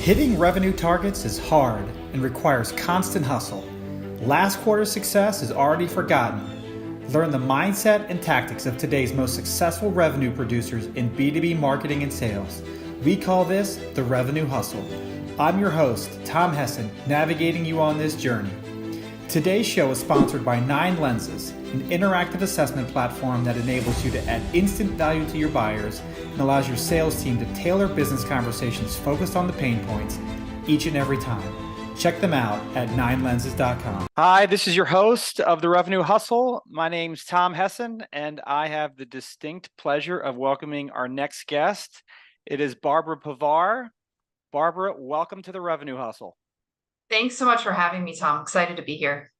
Hitting revenue targets is hard and requires constant hustle. Last quarter's success is already forgotten. Learn the mindset and tactics of today's most successful revenue producers in B2B marketing and sales. We call this the revenue hustle. I'm your host, Tom Hessen, navigating you on this journey. Today's show is sponsored by 9 Lenses, an interactive assessment platform that enables you to add instant value to your buyers and allows your sales team to tailor business conversations focused on the pain points each and every time. Check them out at 9lenses.com. Hi, this is your host of the Revenue Hustle. My name's Tom Hessen, and I have the distinct pleasure of welcoming our next guest. It is Barbara Pawar. Barbara, welcome to the Revenue Hustle. Thanks so much for having me, Tom. Excited to be here.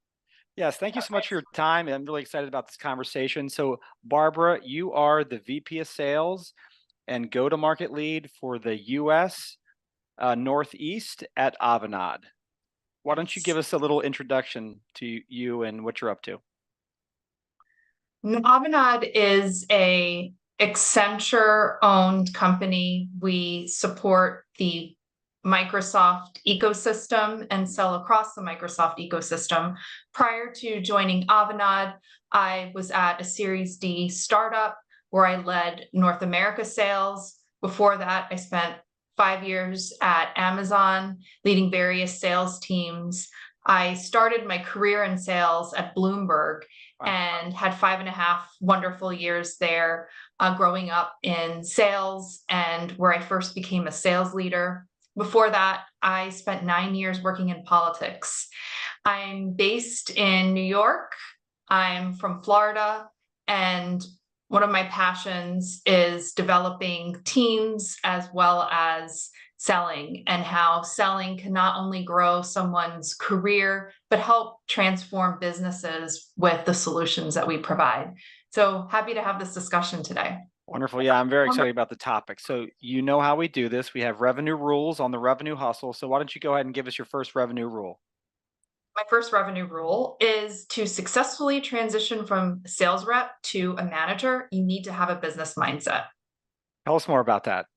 Yes, thank you so much for your time. I'm really excited about this conversation. So, Barbara, you are the VP of Sales and go-to-market lead for the U.S. Northeast at Avanade. Why don't you give us a little introduction to you and what you're up to? Avanade is a Accenture-owned company. We support the Microsoft ecosystem and sell across the Microsoft ecosystem. Prior to joining Avanade, I was at a Series D startup where I led North America sales. Before that, I spent 5 years at Amazon, leading various sales teams. I started my career in sales at Bloomberg and had 5.5 wonderful years there, growing up in sales and where I first became a sales leader. Before that, I spent 9 years working in politics. I'm based in New York. I'm from Florida, and one of my passions is developing teams as well as selling, and how selling can not only grow someone's career, but help transform businesses with the solutions that we provide. So happy to have this discussion today. Wonderful. Yeah, I'm very excited about the topic. So you know how we do this. We have revenue rules on the Revenue Hustle. So why don't you go ahead and give us your first revenue rule? My first revenue rule is to successfully transition from a sales rep to a manager, you need to have a business mindset. Tell us more about that.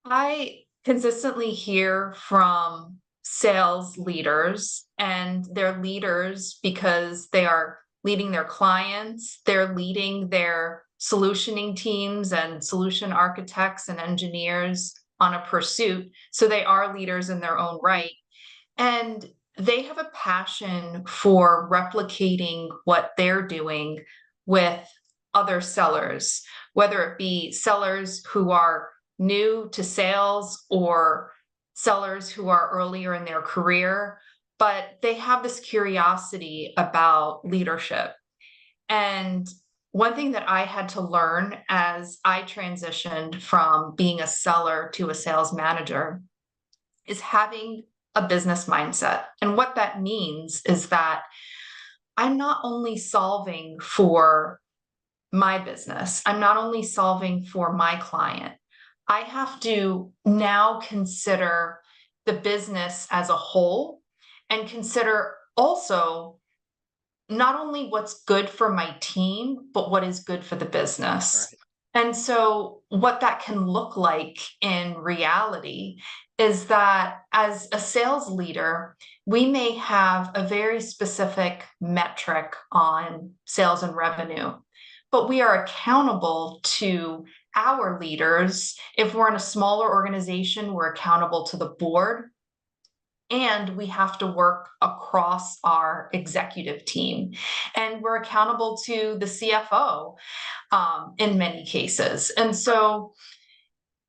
I consistently hear from sales leaders, and they're leaders because they are leading their clients, they're leading their solutioning teams and solution architects and engineers on a pursuit. So they are leaders in their own right. And they have a passion for replicating what they're doing with other sellers, whether it be sellers who are new to sales or sellers who are earlier in their career, but they have this curiosity about leadership. And one thing that I had to learn as I transitioned from being a seller to a sales manager is having a business mindset. And what that means is that I'm not only solving for my business, I'm not only solving for my client, I have to now consider the business as a whole and consider also not only what's good for my team, but what is good for the business. Right. And so what that can look like in reality is that as a sales leader, we may have a very specific metric on sales and revenue, but we are accountable to our leaders. If we're in a smaller organization, we're accountable to the board, and we have to work across our executive team. And we're accountable to the CFO in many cases. And so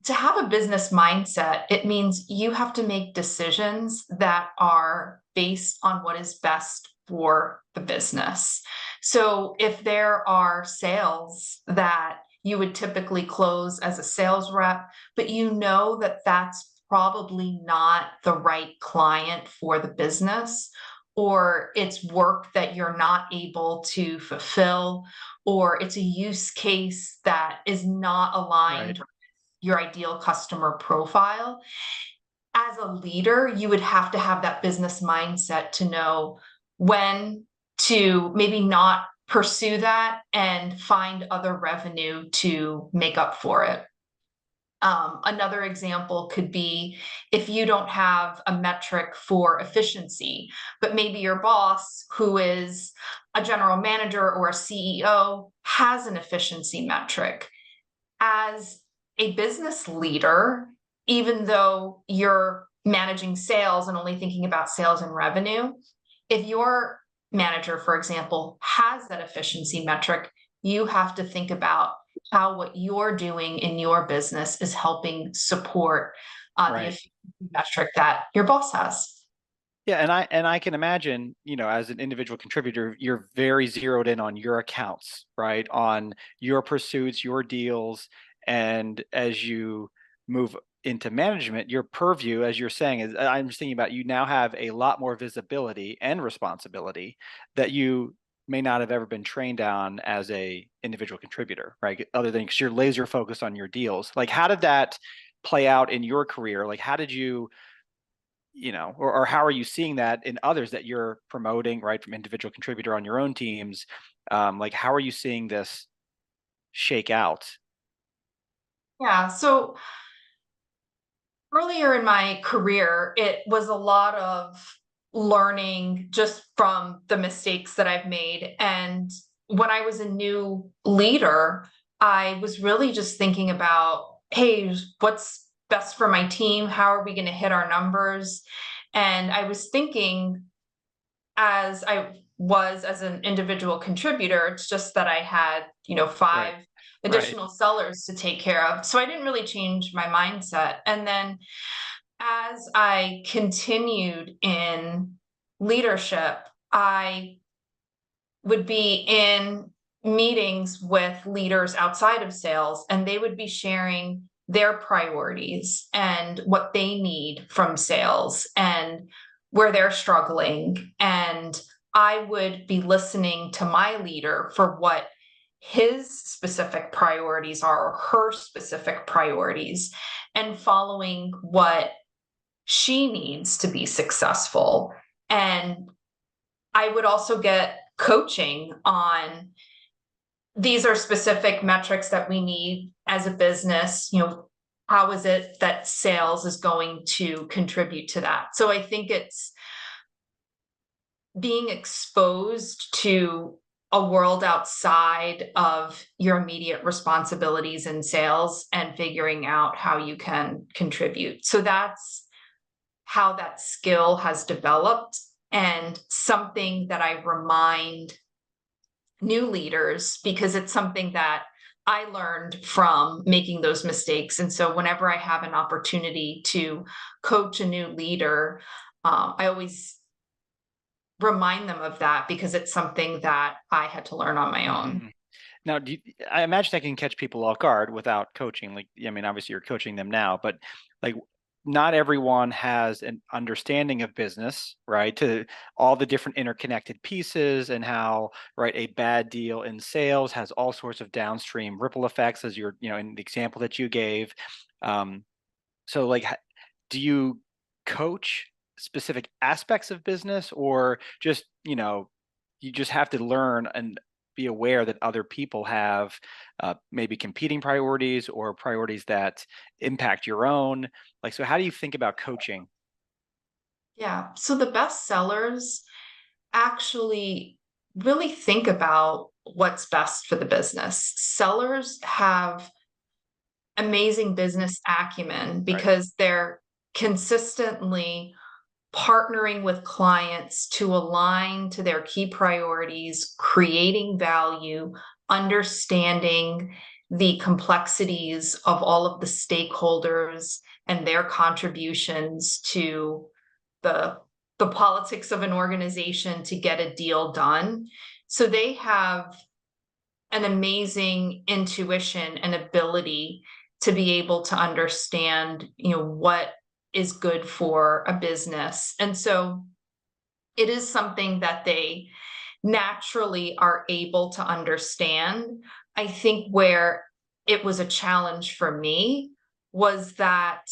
to have a business mindset, it means you have to make decisions that are based on what is best for the business. So if there are sales that you would typically close as a sales rep, but you know that that's probably not the right client for the business, or it's work that you're not able to fulfill, or it's a use case that is not aligned with your ideal customer profile. As a leader, you would have to have that business mindset to know when to maybe not pursue that and find other revenue to make up for it. Another example could be if you don't have a metric for efficiency, but maybe your boss, who is a general manager or a CEO, has an efficiency metric. As a business leader, even though you're managing sales and only thinking about sales and revenue, if your manager, for example, has that efficiency metric, you have to think about how what you're doing in your business is helping support the Right. efficiency metric that your boss has. Yeah, and I can imagine, as an individual contributor, you're very zeroed in on your accounts, right? On your pursuits, your deals, and as you move into management, your purview, as you're saying, is I'm just thinking about you now have a lot more visibility and responsibility that you may not have ever been trained on as a individual contributor, right? Other than because you're laser focused on your deals. Like, how did that play out in your career? Like, how did you or how are you seeing that in others that you're promoting, right, from individual contributor on your own teams? Like, how are you seeing this shake out? Yeah. So earlier in my career, it was a lot of learning just from the mistakes that I've made. And when I was a new leader, I was really just thinking about, hey, what's best for my team? How are we going to hit our numbers? And I was thinking, as I was as an individual contributor, it's just that I had, Right, five right, additional sellers to take care of. So I didn't really change my mindset. And then as I continued in leadership, I would be in meetings with leaders outside of sales, and they would be sharing their priorities and what they need from sales and where they're struggling. And I would be listening to my leader for what his specific priorities are, or her specific priorities, and following what she needs to be successful. And I would also get coaching on, these are specific metrics that we need as a business. How is it that sales is going to contribute to that? So I think it's being exposed to a world outside of your immediate responsibilities in sales and figuring out how you can contribute. So that's how that skill has developed, and something that I remind new leaders, because it's something that I learned from making those mistakes. And so whenever I have an opportunity to coach a new leader, I always remind them of that, because it's something that I had to learn on my own. hmm Now, I imagine that can catch people off guard without coaching. Like, I mean, obviously you're coaching them now, but like, not everyone has an understanding of business, right? To all the different interconnected pieces and how, right, a bad deal in sales has all sorts of downstream ripple effects, as in the example that you gave. Um, so, like, do you coach specific aspects of business, or just, you just have to learn and be aware that other people have maybe competing priorities or priorities that impact your own? Like, so how do you think about coaching? Yeah. So the best sellers actually really think about what's best for the business. Sellers have amazing business acumen Right. because they're consistently partnering with clients to align to their key priorities, creating value, understanding the complexities of all of the stakeholders and their contributions to the the politics of an organization to get a deal done. So they have an amazing intuition and ability to be able to understand, what is good for a business. And so it is something that they naturally are able to understand. I think where it was a challenge for me was that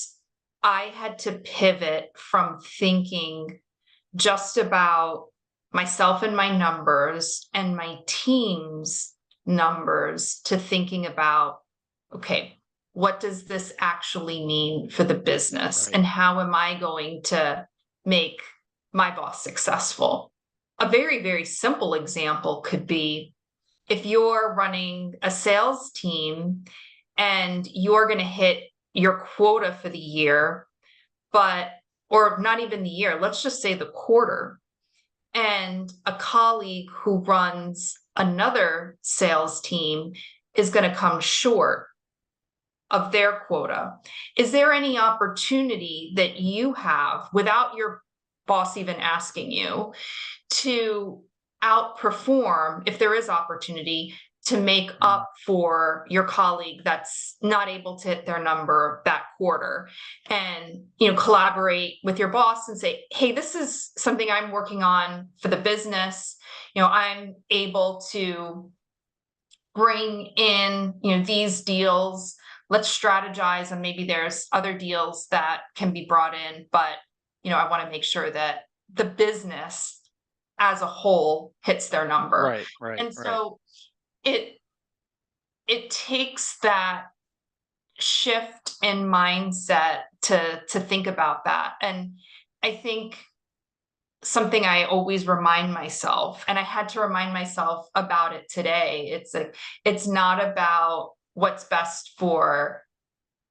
I had to pivot from thinking just about myself and my numbers and my team's numbers to thinking about, okay, what does this actually mean for the business? Right. And how am I going to make my boss successful? A very, very simple example could be if you're running a sales team and you're going to hit your quota for the year, or not even the year, let's just say the quarter, and a colleague who runs another sales team is going to come short of their quota. Is there any opportunity that you have without your boss even asking you to outperform, if there is opportunity, to make up for your colleague that's not able to hit their number that quarter, and collaborate with your boss and say, hey, this is something I'm working on for the business. I'm able to bring in these deals. Let's strategize, and maybe there's other deals that can be brought in, but I want to make sure that the business as a whole hits their number. And so it takes that shift in mindset to think about that. And I think something I always remind myself, and I had to remind myself about it today, it's like, it's not about what's best for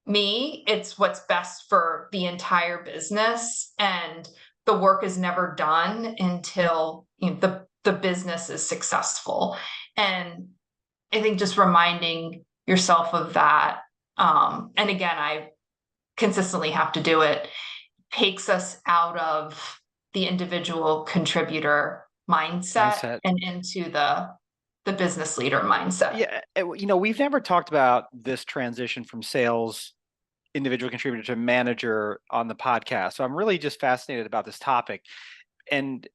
me, it's what's best for the entire business. And the work is never done until the business is successful. And I think just reminding yourself of that, and again, I consistently have to do it, takes us out of the individual contributor mindset and into the business leader mindset. Yeah, we've never talked about this transition from sales individual contributor to manager on the podcast, so I'm really just fascinated about this topic. And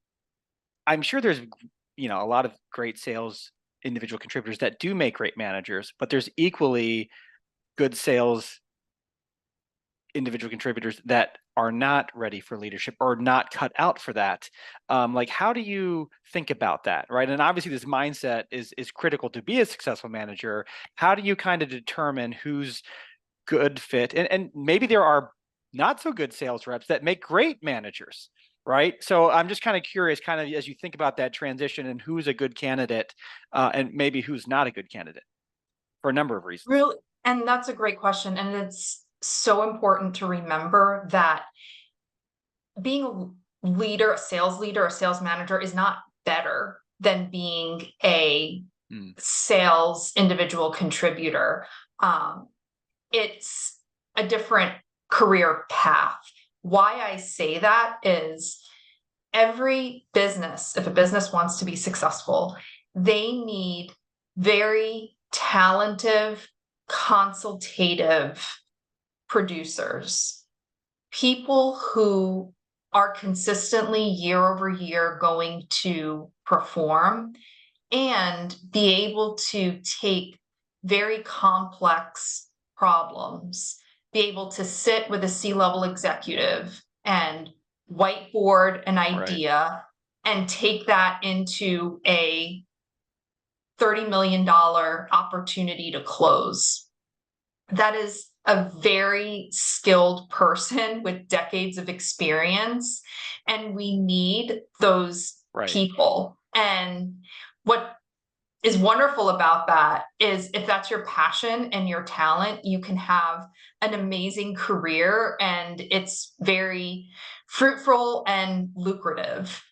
I'm sure there's a lot of great sales individual contributors that do make great managers, but there's equally good sales individual contributors that are not ready for leadership or not cut out for that. Like, how do you think about that, right? And obviously this mindset is critical to be a successful manager. How do you kind of determine who's good fit? And maybe there are not so good sales reps that make great managers, right? So I'm just kind of curious, kind of as you think about that transition and who's a good candidate, and maybe who's not a good candidate for a number of reasons. Really, and that's a great question. And it's so important to remember that being a leader, a sales leader, a sales manager is not better than being a sales individual contributor. It's a different career path. Why I say that is every business, if a business wants to be successful, they need very talented, consultative producers, people who are consistently year over year going to perform and be able to take very complex problems, be able to sit with a C-level executive and whiteboard an idea and take that into a $30 million opportunity to close. That is a very skilled person with decades of experience, and we need those people. And what is wonderful about that is if that's your passion and your talent, you can have an amazing career and it's very fruitful and lucrative.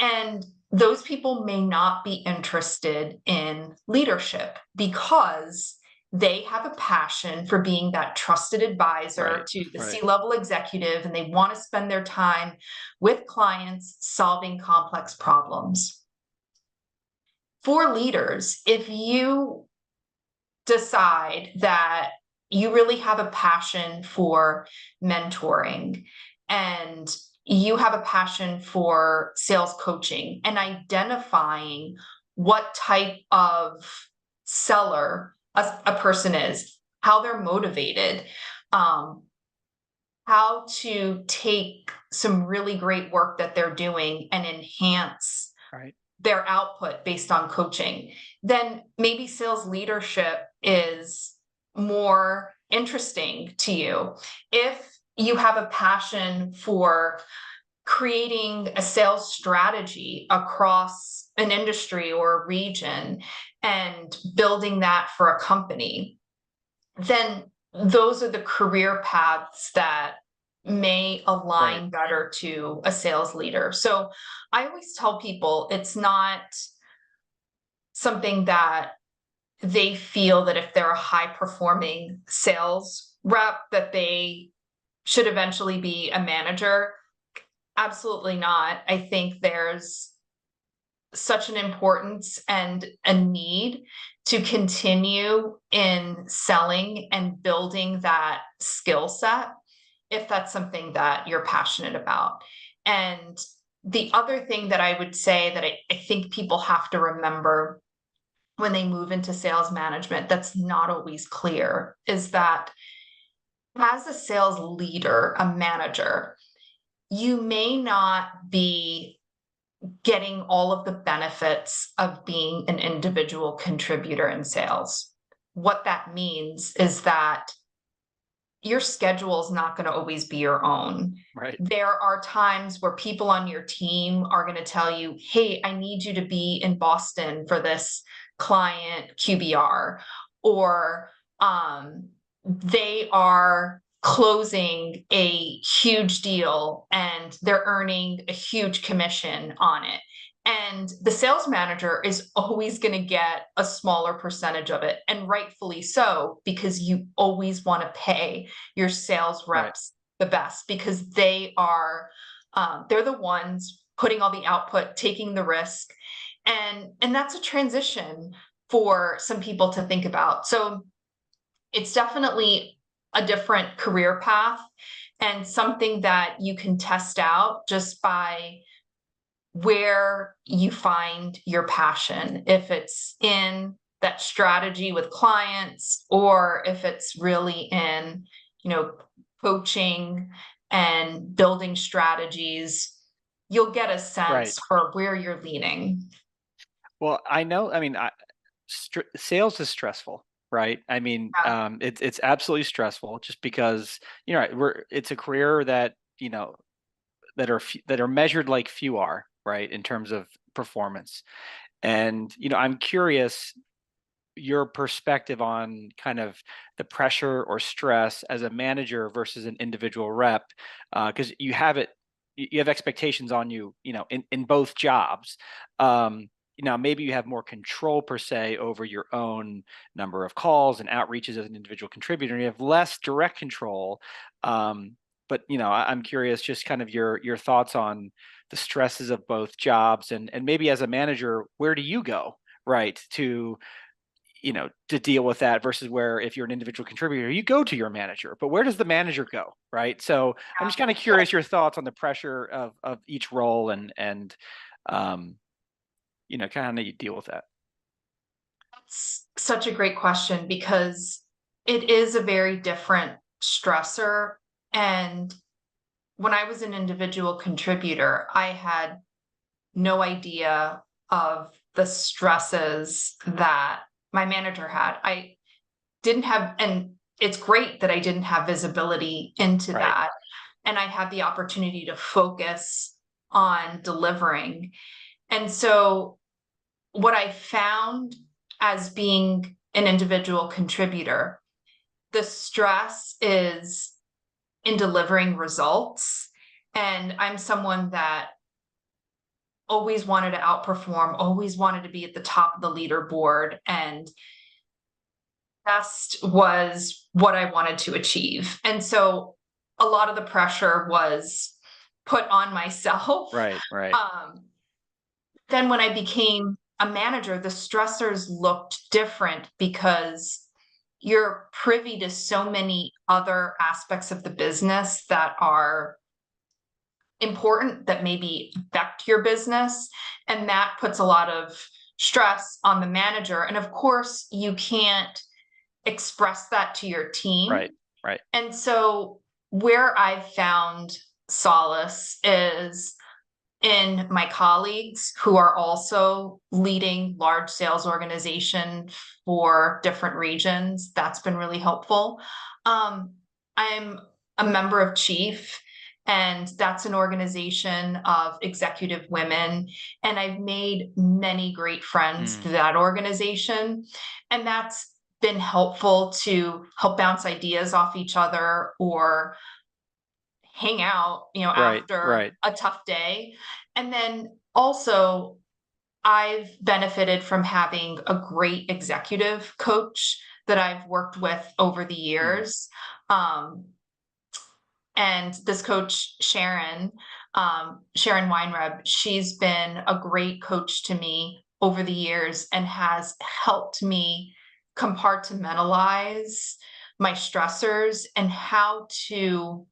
And those people may not be interested in leadership because they have a passion for being that trusted advisor to the C-level executive, and they want to spend their time with clients solving complex problems. For leaders, if you decide that you really have a passion for mentoring and you have a passion for sales coaching and identifying what type of seller a person is, how they're motivated, how to take some really great work that they're doing and enhance their output based on coaching, then maybe sales leadership is more interesting to you, if you have a passion for creating a sales strategy across an industry or a region and building that for a company, then those are the career paths that may Right. align better to a sales leader. So I always tell people it's not something that they feel that if they're a high performing sales rep that they should eventually be a manager. Absolutely not. I think there's such an importance and a need to continue in selling and building that skill set if that's something that you're passionate about. And the other thing that I would say that I think people have to remember when they move into sales management that's not always clear is that as a sales leader, a manager, you may not be getting all of the benefits of being an individual contributor in sales. What that means is that your schedule is not going to always be your own. Right. There are times where people on your team are going to tell you, hey, I need you to be in Boston for this client QBR, or they are closing a huge deal and they're earning a huge commission on it. And the sales manager is always going to get a smaller percentage of it, and rightfully so, because you always want to pay your sales reps the best because they are they're the ones putting all the output, taking the risk, and that's a transition for some people to think about. So it's definitely a different career path and something that you can test out just by where you find your passion, if it's in that strategy with clients or if it's really in, coaching and building strategies. You'll get a Right. sense for where you're leaning. Well, I know, I mean, sales is stressful, right? I mean, Yeah. it's absolutely stressful just because, it's a career that, that are measured like few are, right, in terms of performance. And, I'm curious your perspective on kind of the pressure or stress as a manager versus an individual rep, because you have expectations on you, in both jobs. Maybe you have more control per se over your own number of calls and outreaches as an individual contributor, and you have less direct control. But I'm curious, just kind of your thoughts on the stresses of both jobs, and maybe as a manager, where do you go, right, to deal with that versus where if you're an individual contributor, you go to your manager, but where does the manager go, right? So I'm just kind of curious your thoughts on the pressure of each role and kind of you deal with that. That's such a great question because it is a very different stressor. And when I was an individual contributor, I had no idea of the stresses that my manager had. I didn't have, and it's great that I didn't have visibility into Right. that. And I had the opportunity to focus on delivering. And so what I found as being an individual contributor, the stress is in delivering results. And I'm someone that always wanted to outperform, always wanted to be at the top of the leaderboard. And best was what I wanted to achieve. And so a lot of the pressure was put on myself. Right. Then when I became a manager, the stressors looked different because you're privy to so many other aspects of the business that are important that maybe affect your business. And that puts a lot of stress on the manager. And of course, you can't express that to your team. Right. And so where I've found solace is in my colleagues who are also leading large sales organization for different regions. That's been really helpful. I'm a member of Chief, and that's an organization of executive women. And I've made many great friends Mm, through that organization. And that's been helpful to help bounce ideas off each other or hang out, right, after right. a tough day. And then also, I've benefited from having a great executive coach that I've worked with over the Mm, years. Um, and this coach, Sharon Weinreb, she's been a great coach to me over the years and has helped me compartmentalize my stressors and how to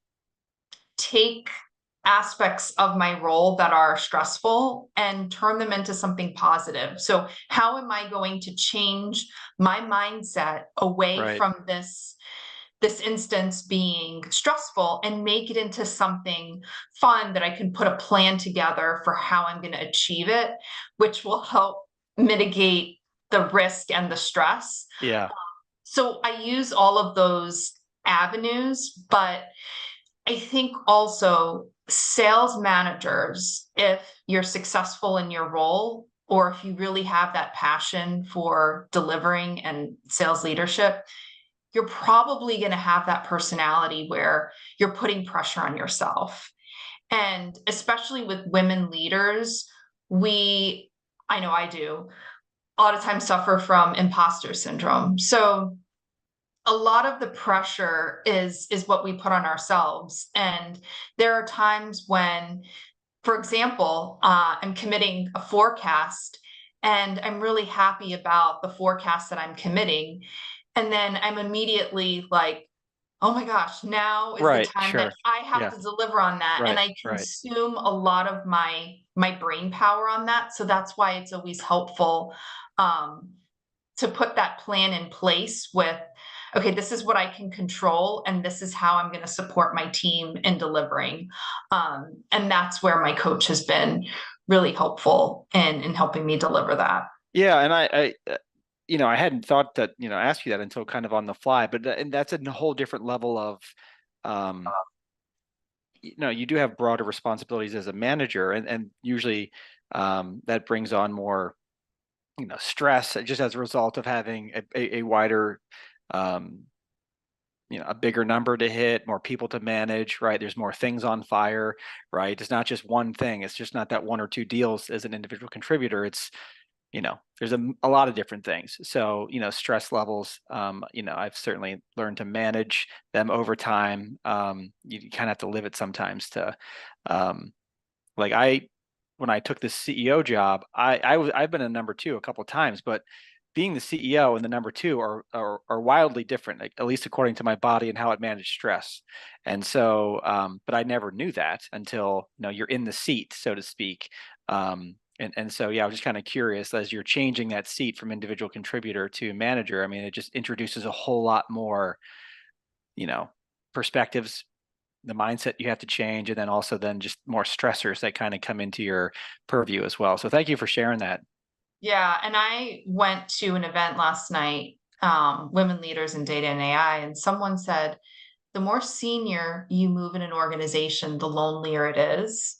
take aspects of my role that are stressful and turn them into something positive. So how am I going to change my mindset away right. from this instance being stressful and make it into something fun that I can put a plan together for how I'm going to achieve it, which will help mitigate the risk and the stress. Yeah, So I use all of those avenues, but I think also sales managers, if you're successful in your role, or if you really have that passion for delivering and sales leadership, you're probably going to have that personality where you're putting pressure on yourself. And especially with women leaders, I know I do, a lot of times suffer from imposter syndrome. So a lot of the pressure is what we put on ourselves. And there are times when, for example, I'm committing a forecast and I'm really happy about the forecast that I'm committing. And then I'm immediately like, oh my gosh, now is the right, time that sure. I have Yeah, to deliver on that. And right, I right. consume a lot of my brain power on that. So that's why it's always helpful um, to put that plan in place with, okay, this is what I can control, and this is how I'm going to support my team in delivering. And that's where my coach has been really helpful in helping me deliver that. Yeah, and I hadn't thought that, ask you that until kind of on the fly, but and that's a whole different level of, um, you do have broader responsibilities as a manager, and usually, that brings on more, stress just as a result of having a wider, um, a bigger number to hit, more people to manage, right? There's more things on fire, right? It's not just one thing. It's just not that one or two deals as an individual contributor. It's, there's a lot of different things. So, stress levels, I've certainly learned to manage them over time. You kind of have to live it sometimes to, um, like when I took this CEO job, I've been a number two a couple of times, but being the CEO and the number two are wildly different, like, at least according to my body and how it managed stress. And so, but I never knew that until, you're in the seat, so to speak. And so, yeah, I was just kind of curious as you're changing that seat from individual contributor to manager. I mean, it just introduces a whole lot more, you know, perspectives, the mindset you have to change, and then also then just more stressors that kind of come into your purview as well. So thank you for sharing that. Yeah, and I went to an event last night, Women Leaders in Data and AI, and someone said, the more senior you move in an organization, the lonelier it is.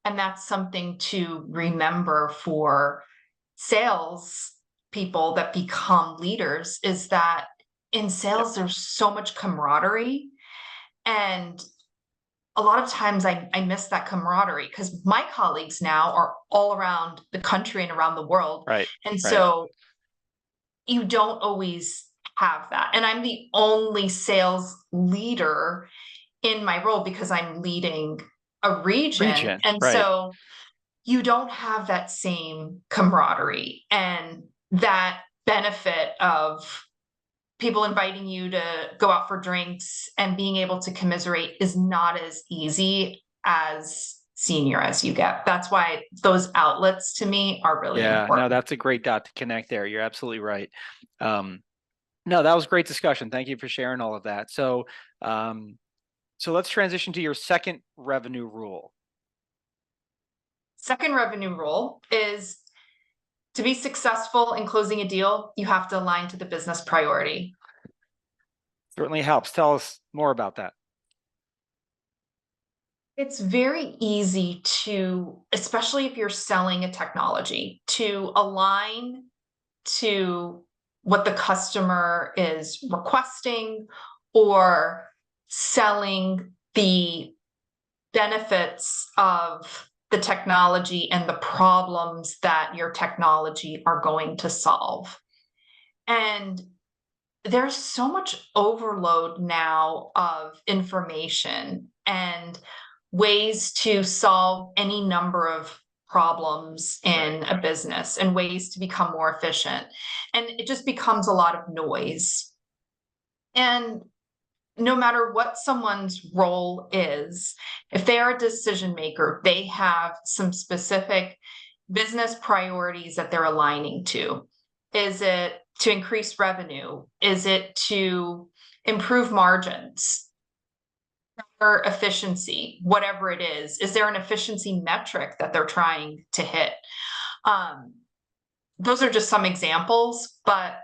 And that's something to remember for sales people that become leaders, is that in Yep. sales, there's so much camaraderie. And a lot of times I miss that camaraderie because my colleagues now are all around the country and around the world. Right. And Right. so you don't always have that. And I'm the only sales leader in my role because I'm leading a region. Region. And Right. so you don't have that same camaraderie and that benefit of people inviting you to go out for drinks and being able to commiserate is not as easy as senior as you get. That's why those outlets to me are really Yeah. No, important. that's a great dot to connect there. You're absolutely right. Um, no, that was great discussion. Thank you for sharing all of that. Um, so let's transition to your second revenue rule. Second revenue rule is to be successful in closing a deal, you have to align to the business priority. Certainly helps. Tell us more about that. It's very easy to, especially if you're selling a technology, to align to what the customer is requesting or selling the benefits of the technology and the problems that your technology are going to solve. And there's so much overload now of information and ways to solve any number of problems in a business and ways to become more efficient. And it just becomes a lot of noise. And no matter what someone's role is, if they are a decision maker, they have some specific business priorities that they're aligning to. Is it to increase revenue? Is it to improve margins or efficiency? Whatever it is there an efficiency metric that they're trying to hit? Those are just some examples, but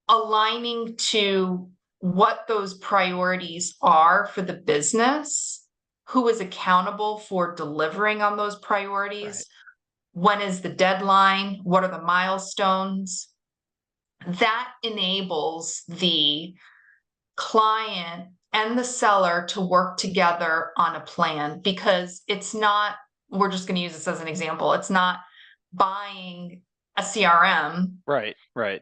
aligning to what those priorities are for the business, who is accountable for delivering on those priorities, when is the deadline, what are the milestones, that enables the client and the seller to work together on a plan, because it's not, we're just going to use this as an example, it's not buying a CRM. Right.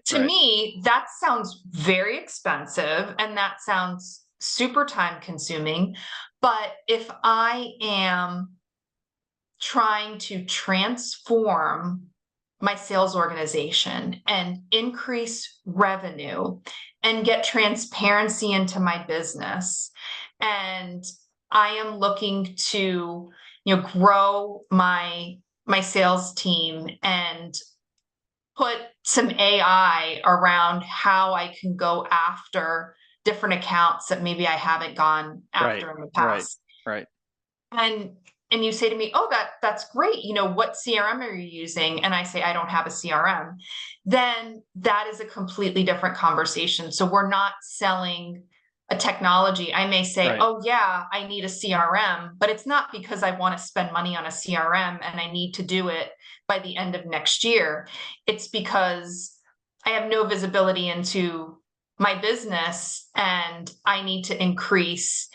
To me, that sounds very expensive and that sounds super time consuming. But if I am trying to transform my sales organization and increase revenue and get transparency into my business, and I am looking to, grow my sales team and put some AI around how I can go after different accounts that maybe I haven't gone after in the past. Right. And you say to me, "Oh, that's great. What CRM are you using?" And I say, "I don't have a CRM." Then that is a completely different conversation. So we're not selling a technology. I may say, "Oh yeah, I need a CRM," but it's not because I want to spend money on a CRM and I need to do it by the end of next year. It's because I have no visibility into my business and I need to increase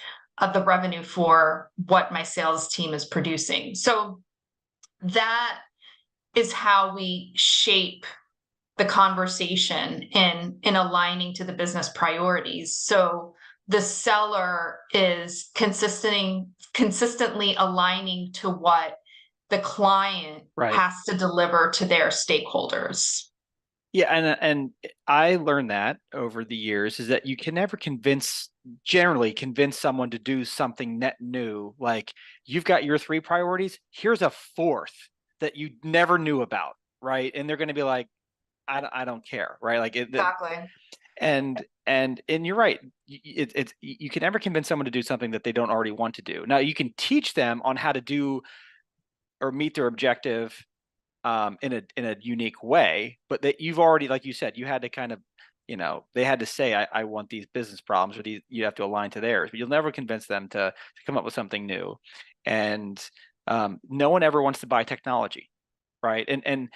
the revenue for what my sales team is producing. So that is how we shape the conversation in aligning to the business priorities. So the seller is consistently aligning to what the client has to deliver to their stakeholders. Yeah, and I learned that over the years is that you can never generally convince someone to do something net new. Like, you've got your 3 priorities, here's a 4th that you never knew about, right? And they're going to be like, I don't care, right? Like Exactly. And you're right. You can never convince someone to do something that they don't already want to do. Now, you can teach them on how to do or meet their objective in a unique way, but that you've already, like you said, you had to kind of, they had to say, I want these business problems, or you have to align to theirs, but you'll never convince them to come up with something new. And no one ever wants to buy technology, right? And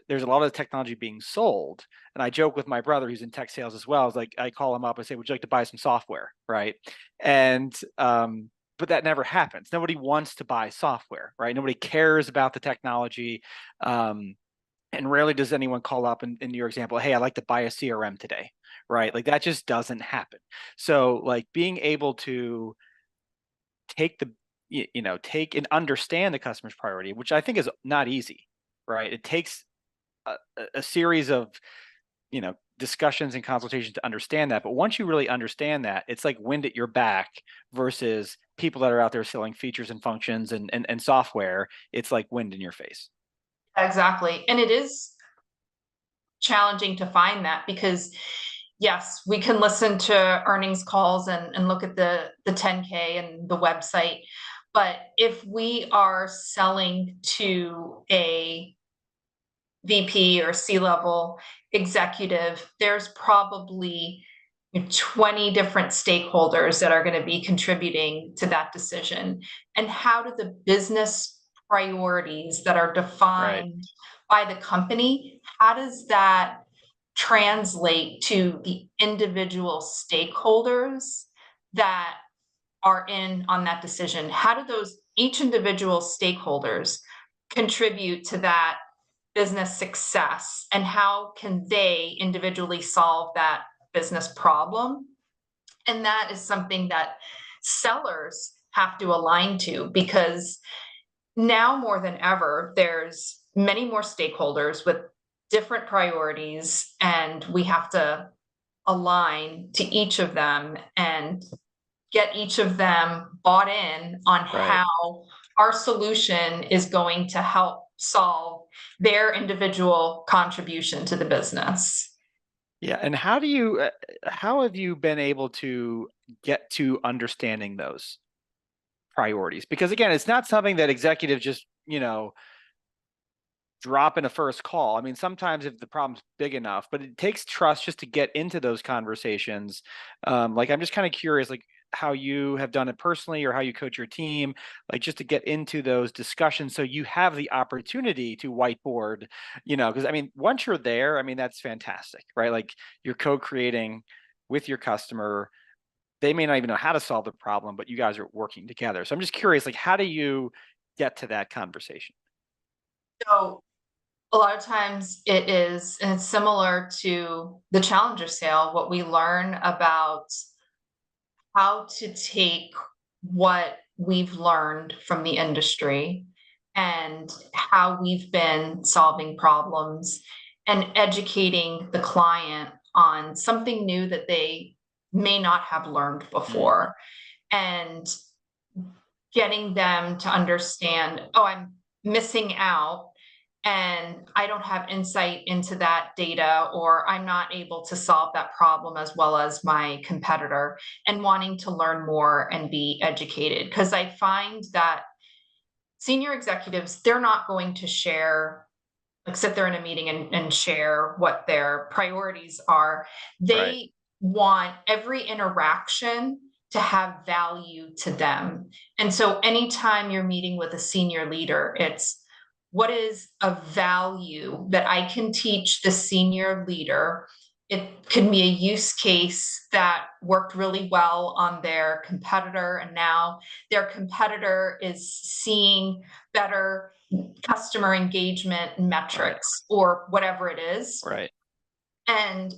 there's a lot of technology being sold. And I joke with my brother who's in tech sales as well. It's like, I call him up and say, would you like to buy some software, right? And but that never happens. Nobody wants to buy software, right? Nobody cares about the technology. And rarely does anyone call up in your example, hey, I'd like to buy a CRM today, right? Like, that just doesn't happen. So like, being able to take take and understand the customer's priority, which I think is not easy, right? It takes a series of, discussions and consultations to understand that. But once you really understand that, it's like wind at your back versus people that are out there selling features and functions and software. It's like wind in your face. Exactly. And it is challenging to find that, because yes, we can listen to earnings calls and look at the 10K and the website. But if we are selling to a VP or C-level executive, there's probably 20 different stakeholders that are going to be contributing to that decision. And how do the business priorities that are defined by the company, how does that translate to the individual stakeholders that are in on that decision? How do those each individual stakeholders contribute to that business success, and how can they individually solve that business problem? And that is something that sellers have to align to, because now more than ever, there's many more stakeholders with different priorities, and we have to align to each of them and get each of them bought in on Right. how our solution is going to help solve their individual contribution to the business. Yeah. And how have you been able to get to understanding those priorities? Because again, it's not something that executives just, drop in a first call. I mean, sometimes if the problem's big enough, but it takes trust just to get into those conversations. Like, I'm just kind of curious, like how you have done it personally or how you coach your team, like just to get into those discussions so you have the opportunity to whiteboard, because I mean, once you're there, I mean, that's fantastic, right? Like you're co-creating with your customer. They may not even know how to solve the problem, but you guys are working together. So I'm just curious, like, how do you get to that conversation? So a lot of times it is, and it's similar to the challenger sale, what we learn about how to take what we've learned from the industry and how we've been solving problems and educating the client on something new that they may not have learned before, and getting them to understand, oh, I'm missing out and I don't have insight into that data, or I'm not able to solve that problem as well as my competitor, and wanting to learn more and be educated. Because I find that senior executives, they're not going to share, like sit there in a meeting and share what their priorities are. Right. They want every interaction to have value to them. And so anytime you're meeting with a senior leader, it's what is a value that I can teach the senior leader. It could be a use case that worked really well on their competitor, and now their competitor is seeing better customer engagement Right. metrics or whatever it is, Right. and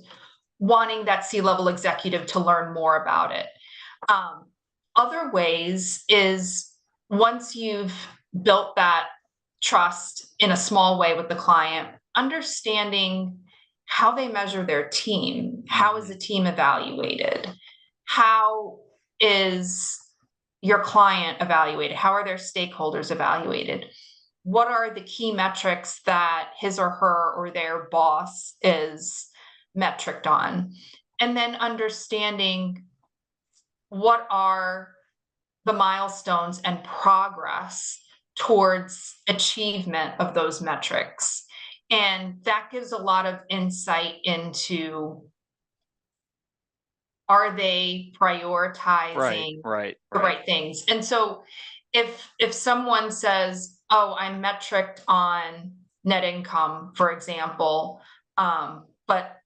wanting that C-level executive to learn more about it. Um, Other ways is, once you've built that trust in a small way with the client, understanding how they measure their team. How is the team evaluated? How is your client evaluated? How are their stakeholders evaluated? What are the key metrics that his or her or their boss is metriced on? And then understanding what are the milestones and progress towards achievement of those metrics. And that gives a lot of insight into, are they Right. prioritizing Right. the Right. right things? And so if someone says, oh, I'm metriced on net income, for example, but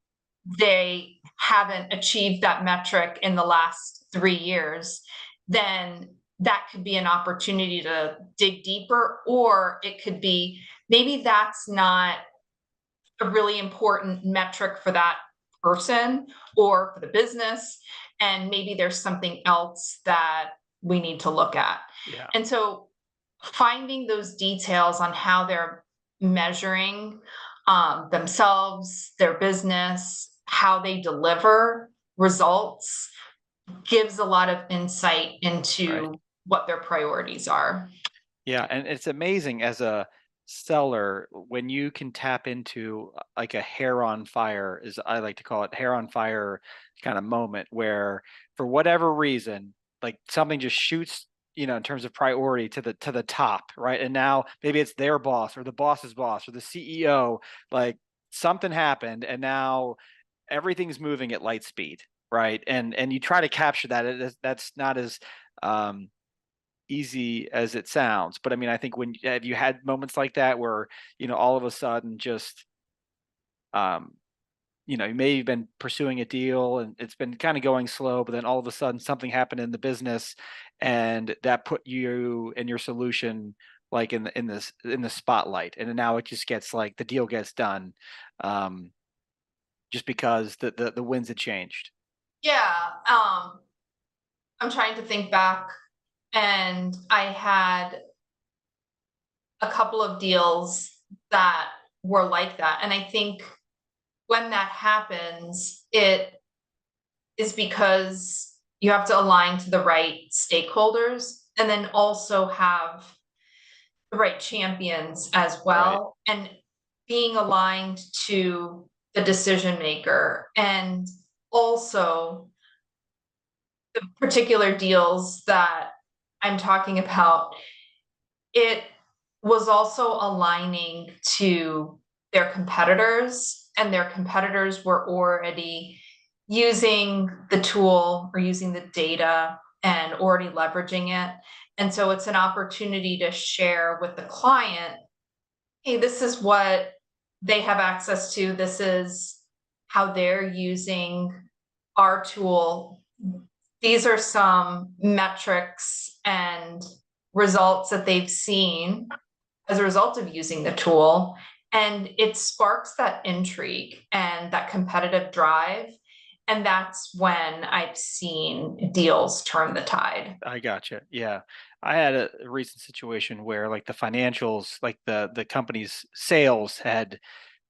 they haven't achieved that metric in the last 3 years, then that could be an opportunity to dig deeper. Or it could be, maybe that's not a really important metric for that person or for the business, and maybe there's something else that we need to look at. Yeah. And so finding those details on how they're measuring themselves, their business, how they deliver results, gives a lot of insight Right. into what their priorities are. Yeah. And it's amazing as a seller when you can tap into like a hair on fire, as I like to call it, hair on fire kind of moment where for whatever reason, like something just shoots, in terms of priority to the top, right? And now maybe it's their boss or the boss's boss or the CEO, like something happened and now everything's moving at light speed, right? And you try to capture that. That's not as um, easy as it sounds. But I mean, I think have you had moments like that where, all of a sudden just, um, you may have been pursuing a deal and it's been kind of going slow, but then all of a sudden something happened in the business and that put you and your solution like in the spotlight. And then now it just gets like the deal gets done, um, just because the winds had changed. Yeah, I'm trying to think back, and I had a couple of deals that were like that. And I think when that happens, it is because you have to align to the right stakeholders and then also have the right champions as Right. well. And being aligned to the decision maker, and also the particular deals that I'm talking about, it was also aligning to their competitors, and their competitors were already using the tool or using the data and already leveraging it. And so it's an opportunity to share with the client, hey, this is what they have access to. This is how they're using our tool. These are some metrics and results that they've seen as a result of using the tool. And it sparks that intrigue and that competitive drive. And that's when I've seen deals turn the tide. I gotcha. Yeah. I had a recent situation where like the financials, like the company's sales had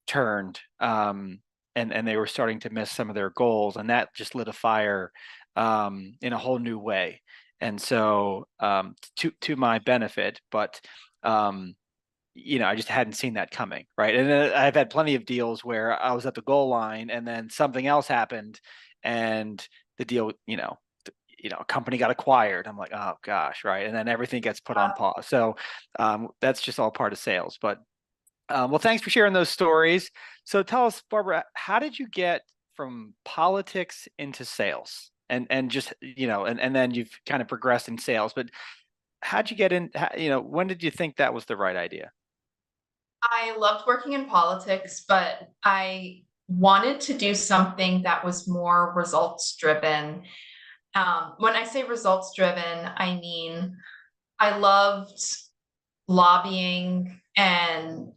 turned, and they were starting to miss some of their goals, and that just lit a fire in a whole new way. And so, to my benefit, but um, I just hadn't seen that coming, right? And then I've had plenty of deals where I was at the goal line and then something else happened, and the deal, a company got acquired. I'm like, oh gosh, right? And then everything gets put on pause. So that's just all part of sales. But well, thanks for sharing those stories. So tell us, Barbara, how did you get from politics into sales? And just, and then you've kind of progressed in sales, but how'd you get in, when did you think that was the right idea? I loved working in politics, but I wanted to do something that was more results driven. When I say results driven, I mean I loved lobbying, and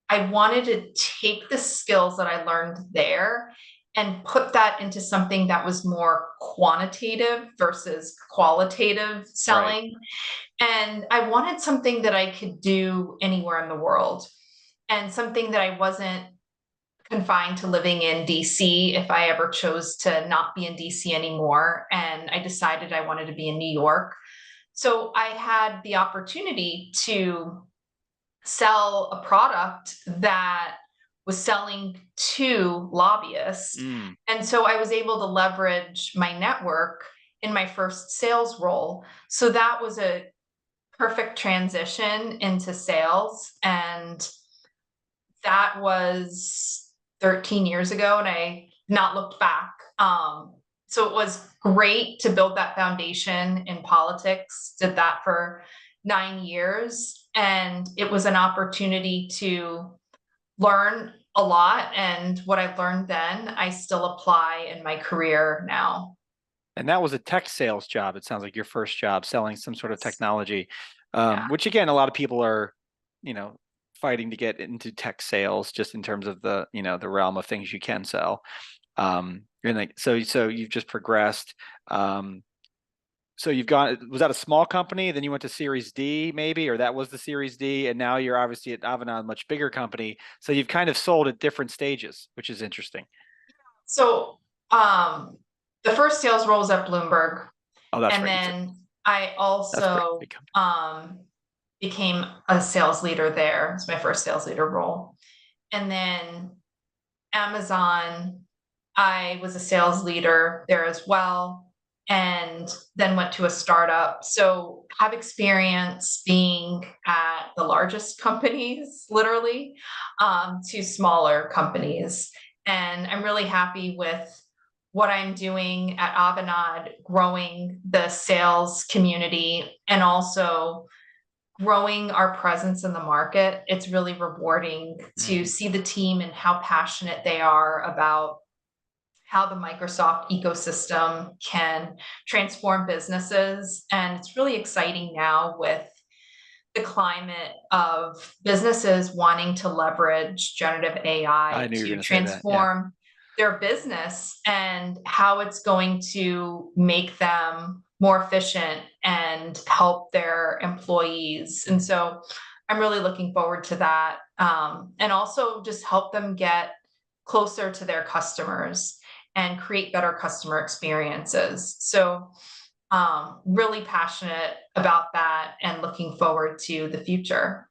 I wanted to take the skills that I learned there and put that into something that was more quantitative versus qualitative Right. selling. And I wanted something that I could do anywhere in the world, and something that I wasn't confined to living in DC if I ever chose to not be in DC anymore. And I decided I wanted to be in New York. So I had the opportunity to sell a product that was selling to lobbyists. Mm. And so I was able to leverage my network in my first sales role. So that was a perfect transition into sales. And that was 13 years ago, and I not looked back. So it was great to build that foundation in politics, did that for 9 years. And it was an opportunity to learn a lot. And what I learned then, I still apply in my career now. And that was a tech sales job. It sounds like your first job selling some sort of technology, Yeah. which again, a lot of people are, you know, fighting to get into tech sales just in terms of the realm of things you can sell. And like, so you've just progressed. So you've gone, was that a small company? Then you went to Series D maybe, or that was the Series D. And now you're obviously at Avanade, much bigger company. So you've kind of sold at different stages, which is interesting. So um, the first sales role was at Bloomberg. Oh, that's And right. then I That's pretty also big company. became a sales leader there. It's my first sales leader role. And then Amazon, I was a sales leader there as well, and then went to a startup. So have experience being at the largest companies, literally, to smaller companies. And I'm really happy with what I'm doing at Avanade, growing the sales community and also growing our presence in the market. It's really rewarding to see the team and how passionate they are about how the Microsoft ecosystem can transform businesses. And it's really exciting now with the climate of businesses wanting to leverage generative I AI knew you were to going to say that. Yeah. transform their business and how it's going to make them more efficient and help their employees. And so I'm really looking forward to that. And also just help them get closer to their customers and create better customer experiences. So really passionate about that and looking forward to the future.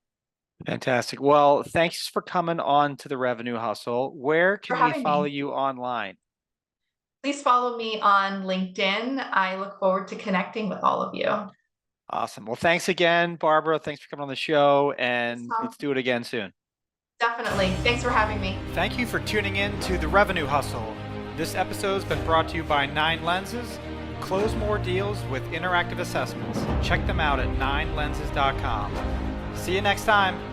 Fantastic. Well, thanks for coming on to the Revenue Hustle. Where For can we having follow me. you online? Please follow me on LinkedIn. I look forward to connecting with all of you. Awesome. Well, thanks again, Barbara. Thanks for coming on the show, and Tom. let's do it again soon. Definitely. Thanks for having me. Thank you for tuning in to The Revenue Hustle. This episode has been brought to you by 9 Lenses. Close more deals with interactive assessments. Check them out at 9lenses.com. See you next time.